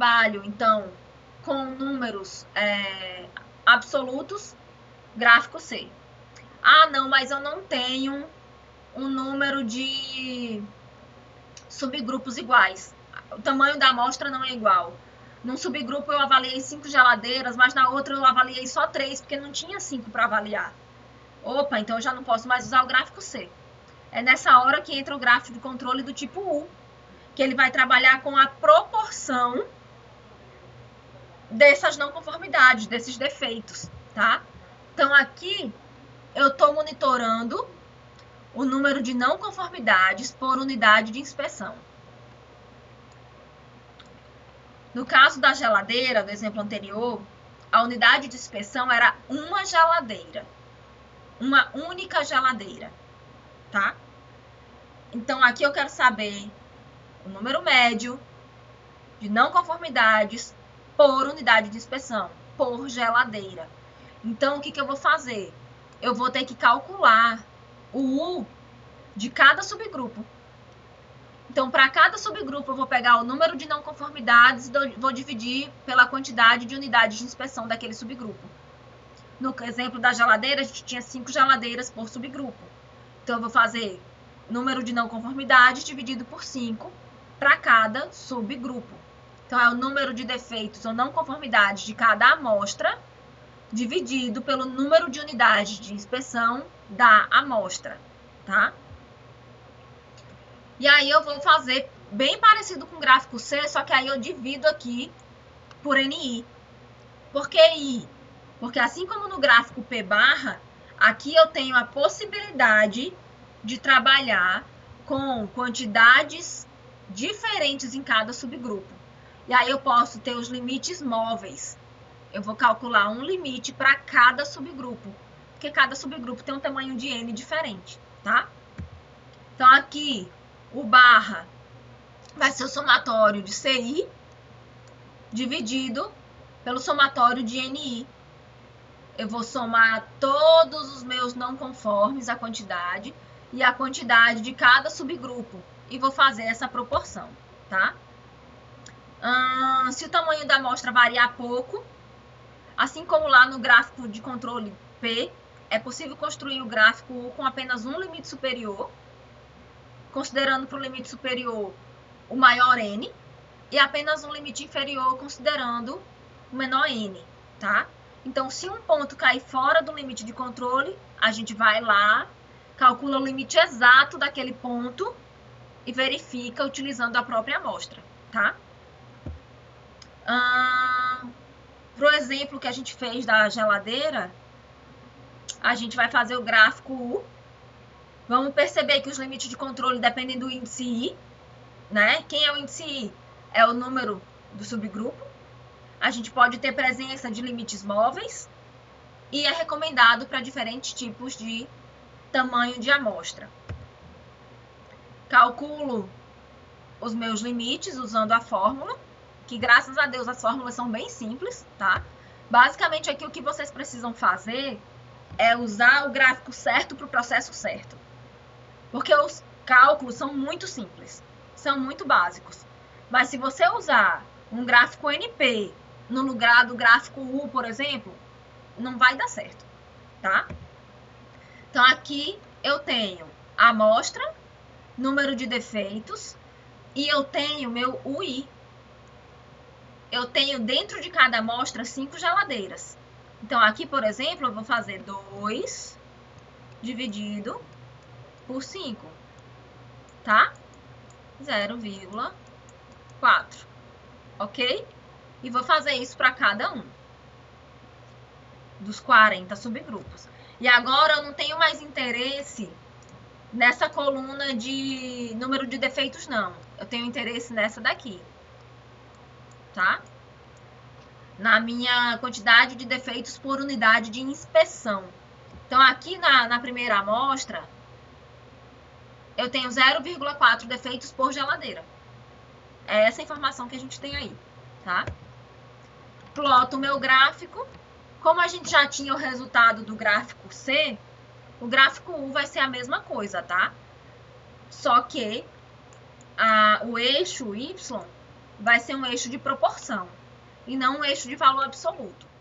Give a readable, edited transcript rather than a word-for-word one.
trabalho, então, com números absolutos, gráfico C. Ah, não, mas eu não tenho um número de subgrupos iguais. O tamanho da amostra não é igual. Num subgrupo eu avaliei 5 geladeiras, mas na outra eu avaliei só 3, porque não tinha 5 para avaliar. Opa, então eu já não posso mais usar o gráfico C. É nessa hora que entra o gráfico de controle do tipo U, que ele vai trabalhar com a proporção dessas não conformidades, desses defeitos, tá? Então aqui eu estou monitorando o número de não conformidades por unidade de inspeção. No caso da geladeira, do exemplo anterior, a unidade de inspeção era uma geladeira, uma única geladeira, tá? Então aqui eu quero saber o número médio de não conformidades por unidade de inspeção, por geladeira. Então, o que eu vou fazer? Eu vou ter que calcular o U de cada subgrupo. Então, para cada subgrupo, eu vou pegar o número de não conformidades e vou dividir pela quantidade de unidades de inspeção daquele subgrupo. No exemplo da geladeira, a gente tinha 5 geladeiras por subgrupo. Então, eu vou fazer número de não conformidades dividido por 5 para cada subgrupo. Então, é o número de defeitos ou não conformidades de cada amostra dividido pelo número de unidades de inspeção da amostra, tá? E aí eu vou fazer bem parecido com o gráfico C, só que aí eu divido aqui por NI. Por que I? Porque assim como no gráfico P barra, aqui eu tenho a possibilidade de trabalhar com quantidades diferentes em cada subgrupo. E aí eu posso ter os limites móveis. Eu vou calcular um limite para cada subgrupo, porque cada subgrupo tem um tamanho de N diferente, tá? Então aqui o barra vai ser o somatório de CI dividido pelo somatório de NI. Eu vou somar todos os meus não conformes, a quantidade, e a quantidade de cada subgrupo, e vou fazer essa proporção, tá? Se o tamanho da amostra variar pouco, assim como lá no gráfico de controle P, é possível construir o gráfico U com apenas um limite superior, considerando para o limite superior o maior N, e apenas um limite inferior, considerando o menor N, tá? Então, se um ponto cair fora do limite de controle, a gente vai lá, calcula o limite exato daquele ponto e verifica utilizando a própria amostra, tá? Pro exemplo que a gente fez da geladeira, a gente vai fazer o gráfico U. Vamos perceber que os limites de controle dependem do índice I, né? Quem é o índice I? É o número do subgrupo. A gente pode ter presença de limites móveis e é recomendado para diferentes tipos de tamanho de amostra. Calculo os meus limites usando a fórmula, que graças a Deus as fórmulas são bem simples, tá? Basicamente aqui o que vocês precisam fazer é usar o gráfico certo para o processo certo. Porque os cálculos são muito simples, são muito básicos. Mas se você usar um gráfico NP no lugar do gráfico U, por exemplo, não vai dar certo, tá? Então aqui eu tenho a amostra, número de defeitos, e eu tenho meu UI. Eu tenho dentro de cada amostra 5 geladeiras. Então aqui, por exemplo, eu vou fazer 2 dividido por 5, tá? 0,4, ok? E vou fazer isso para cada um dos 40 subgrupos. E agora eu não tenho mais interesse nessa coluna de número de defeitos, não. Eu tenho interesse nessa daqui, tá? Na minha quantidade de defeitos por unidade de inspeção. Então, aqui na primeira amostra, eu tenho 0,4 defeitos por geladeira. É essa informação que a gente tem aí, tá? Ploto o meu gráfico. Como a gente já tinha o resultado do gráfico C, o gráfico U vai ser a mesma coisa, tá? Só que o eixo Y vai ser um eixo de proporção e não um eixo de valor absoluto.